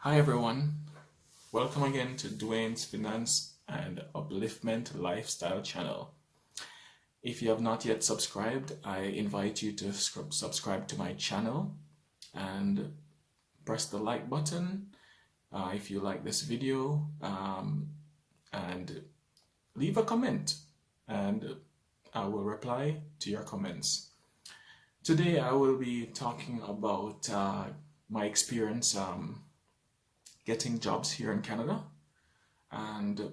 Hi everyone, welcome again to Dwayne's Finance and Upliftment Lifestyle channel. If you have not yet subscribed, I invite you to subscribe to my channel and press the like button if you like this video, and leave a comment and I will reply to your comments. Today I will be talking about my experience getting jobs here in Canada, and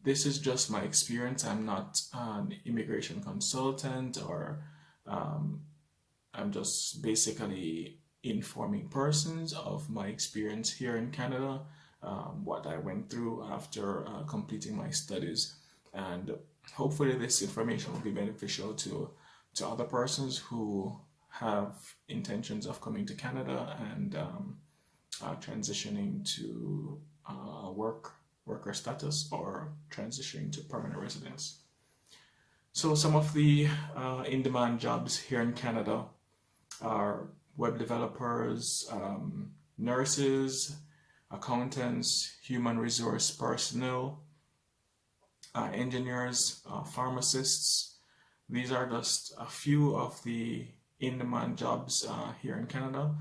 this is just my experience. I'm not an immigration consultant, or I'm just basically informing persons of my experience here in Canada, what I went through after completing my studies, and hopefully this information will be beneficial to other persons who have intentions of coming to Canada and transitioning to worker status or transitioning to permanent residence. So some of the in-demand jobs here in Canada are web developers, nurses, accountants, human resource personnel, engineers, pharmacists. These are just a few of the in-demand jobs here in Canada.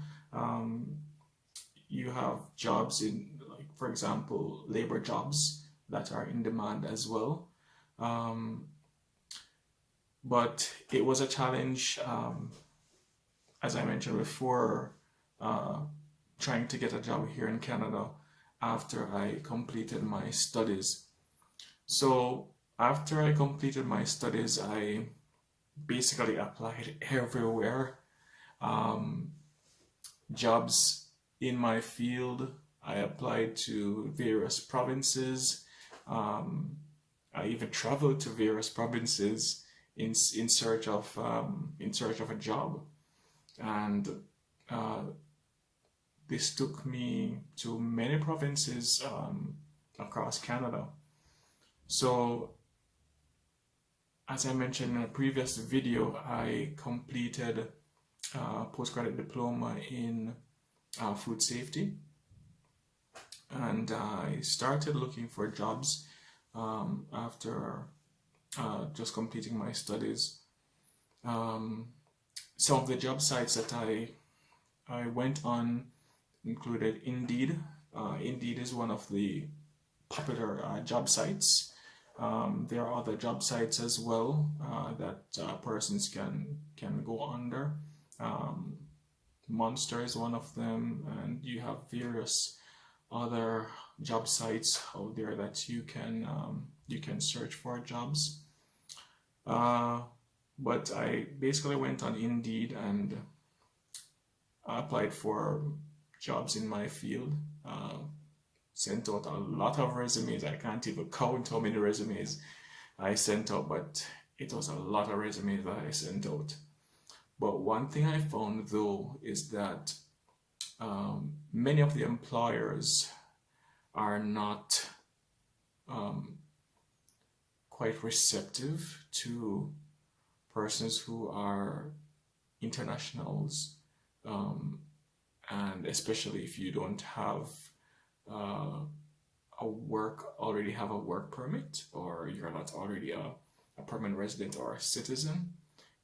You have jobs in, like, for example, labor jobs that are in demand as well. But it was a challenge, as I mentioned before, trying to get a job here in Canada after I completed my studies. So after I completed my studies, I basically applied everywhere. Jobs in my field, I applied to various provinces. I even traveled to various provinces in search of a job, and this took me to many provinces across Canada. So, as I mentioned in a previous video, I completed a postgraduate diploma in food safety, and I started looking for jobs after just completing my studies. Some of the job sites that I went on included Indeed. Indeed is one of the popular job sites. There are other job sites as well that persons can go under. Monster is one of them, and you have various other job sites out there that you can search for jobs. But I basically went on Indeed and applied for jobs in my field. Sent out a lot of resumes. I can't even count how many resumes I sent out, but it was a lot of resumes that I sent out. But one thing I found though is that many of the employers are not quite receptive to persons who are internationals, and especially if you don't have already have a work permit, or you're not already a permanent resident or a citizen.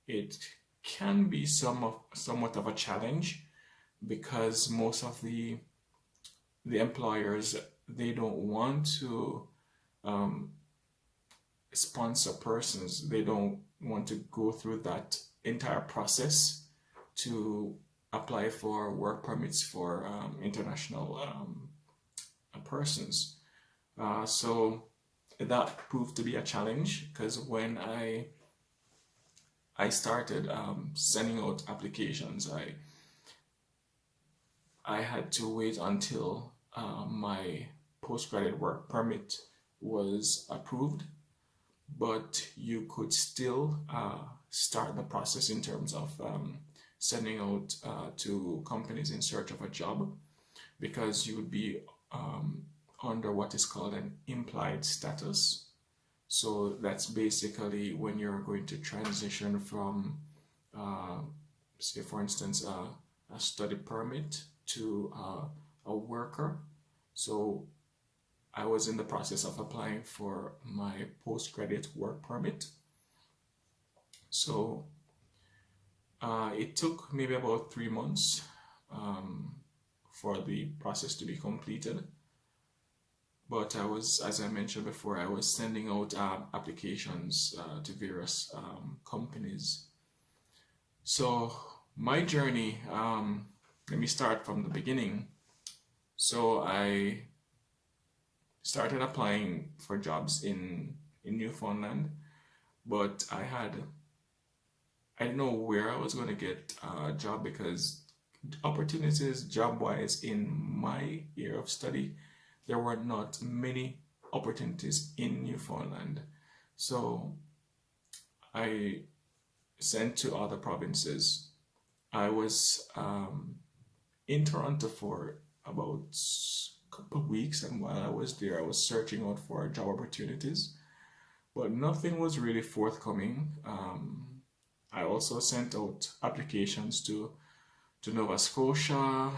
It can be somewhat of a challenge, because most of the employers, they don't want to sponsor persons. They don't want to go through that entire process to apply for work permits for international persons. So that proved to be a challenge, because when I started sending out applications, I had to wait until my postgraduate work permit was approved, but you could still start the process in terms of sending out to companies in search of a job, because you would be under what is called an implied status. So that's basically when you're going to transition from, say for instance, a study permit to a a worker. So I was in the process of applying for my postgraduate work permit. So it took maybe about 3 months for the process to be completed. But I was, as I mentioned before, I was sending out applications to various companies. So my journey, let me start from the beginning. So I started applying for jobs in Newfoundland, but I didn't know where I was going to get a job because opportunities job-wise in my area of study, there were not many opportunities in Newfoundland. So I sent to other provinces. I was in Toronto for about a couple of weeks, and while I was there, I was searching out for job opportunities, but nothing was really forthcoming. I also sent out applications to Nova Scotia,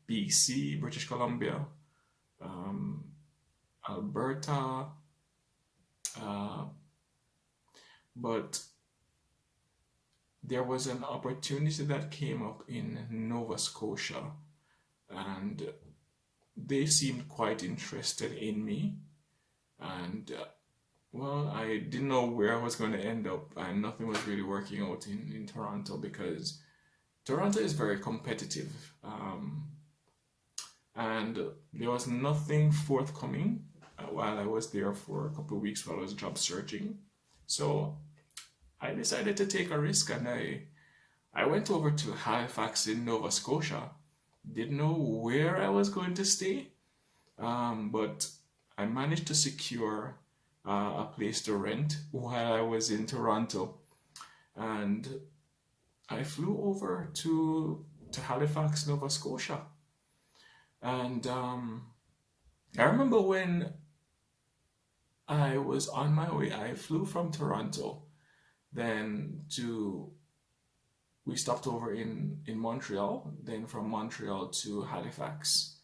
BC, British Columbia, Alberta, but there was an opportunity that came up in Nova Scotia, and they seemed quite interested in me. And well, I didn't know where I was going to end up, and nothing was really working out in Toronto because Toronto is very competitive. And there was nothing forthcoming while I was there for a couple of weeks while I was job searching. So I decided to take a risk, and I went over to Halifax in Nova Scotia. Didn't know where I was going to stay, but I managed to secure a place to rent while I was in Toronto, and I flew over to Halifax, Nova Scotia. And I remember when I was on my way, I flew from Toronto, then we stopped over in Montreal, then from Montreal to Halifax.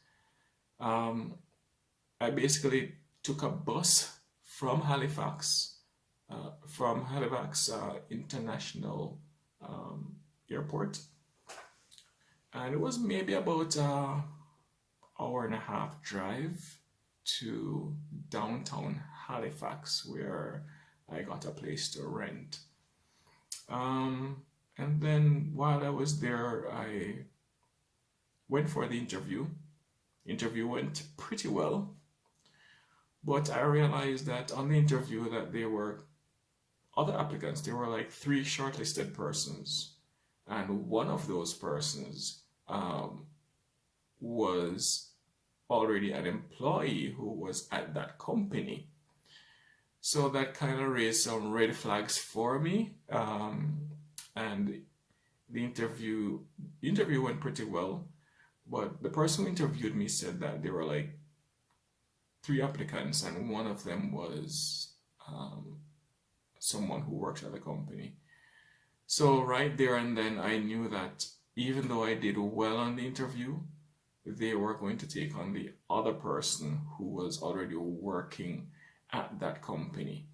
I basically took a bus from Halifax International Airport, and it was maybe about an hour and a half drive to downtown Halifax, where I got a place to rent. And then while I was there, I went for the interview. Interview went pretty well, but I realized that on the interview that there were other applicants. There were like 3 shortlisted persons, and one of those persons was already an employee who was at that company. So that kind of raised some red flags for me, and the interview went pretty well, but the person who interviewed me said that there were like 3 applicants, and one of them was someone who works at the company. So right there and then I knew that even though I did well on the interview, they were going to take on the other person who was already working at that company.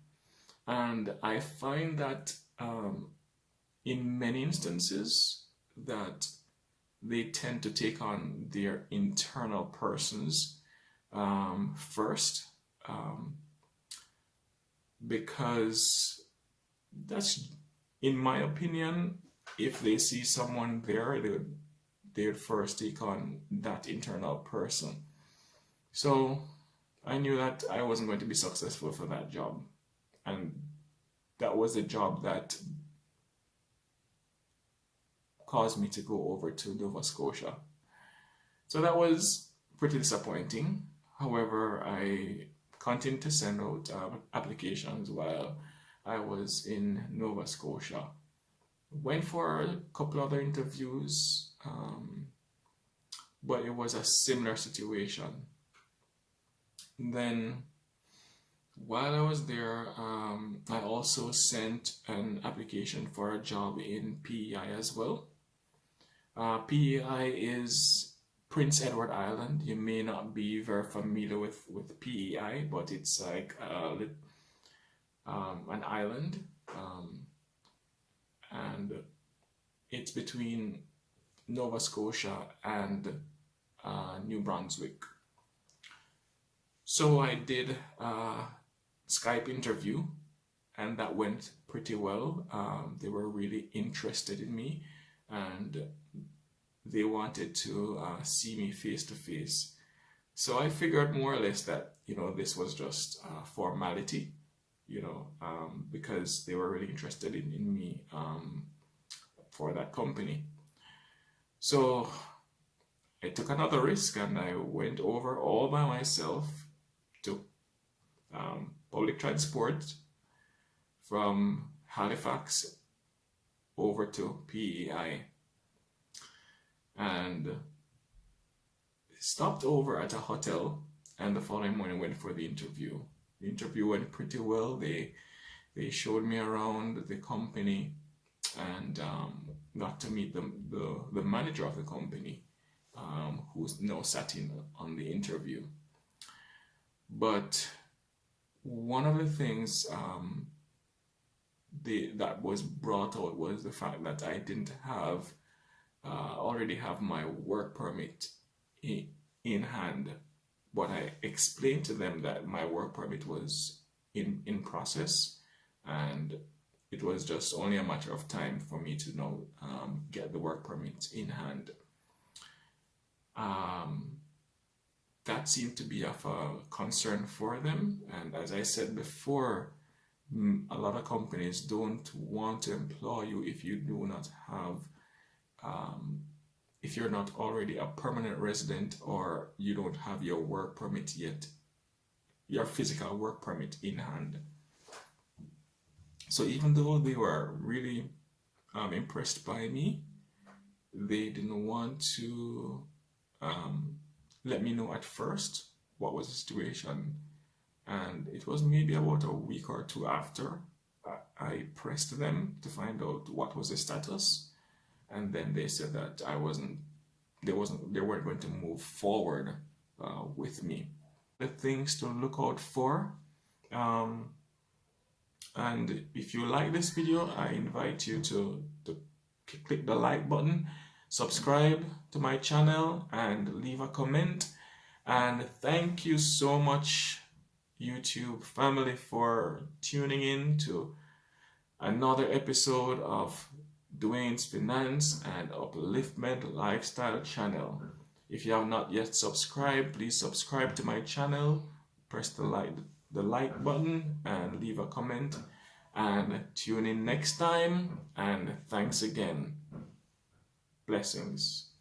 And I find that in many instances that they tend to take on their internal persons first, because that's, in my opinion, if they see someone there, they would first take on that internal person. So I knew that I wasn't going to be successful for that job, and that was a job that caused me to go over to Nova Scotia. So that was pretty disappointing. However, I continued to send out applications while I was in Nova Scotia. Went for a couple other interviews, but it was a similar situation. Then while I was there, I also sent an application for a job in PEI as well. PEI is Prince Edward Island. You may not be very familiar with PEI, but it's like an island, and it's between Nova Scotia and New Brunswick. So I did a Skype interview, and that went pretty well. They were really interested in me, and they wanted to see me face to face. So I figured more or less that, this was just a formality, because they were really interested in me for that company. So I took another risk and I went over all by myself, took public transport from Halifax over to PEI, and stopped over at a hotel, and the following morning went for the interview. The interview went pretty well. They showed me around the company, and got to meet the manager of the company, who's now sat in on the interview. But one of the things that was brought out was the fact that I didn't already have my work permit in hand. But I explained to them that my work permit was in process, and it was just only a matter of time for me to now get the work permit in hand. That seemed to be of a concern for them, and as I said before, a lot of companies don't want to employ you if you do not have if you're not already a permanent resident, or you don't have your work permit yet, your physical work permit in hand. So even though they were really impressed by me, they didn't want to let me know at first what was the situation. And it was maybe about a week or two after I pressed them to find out what was the status, and then they said that they weren't going to move forward with me. The things to look out for, and if you like this video, I invite you to click the like button, subscribe to my channel, and leave a comment. And thank you so much, YouTube family, for tuning in to another episode of Dwayne's Finance and Upliftment Lifestyle channel. If you have not yet subscribed, please subscribe to my channel, press the like button, and leave a comment, and tune in next time. And thanks again. Blessings.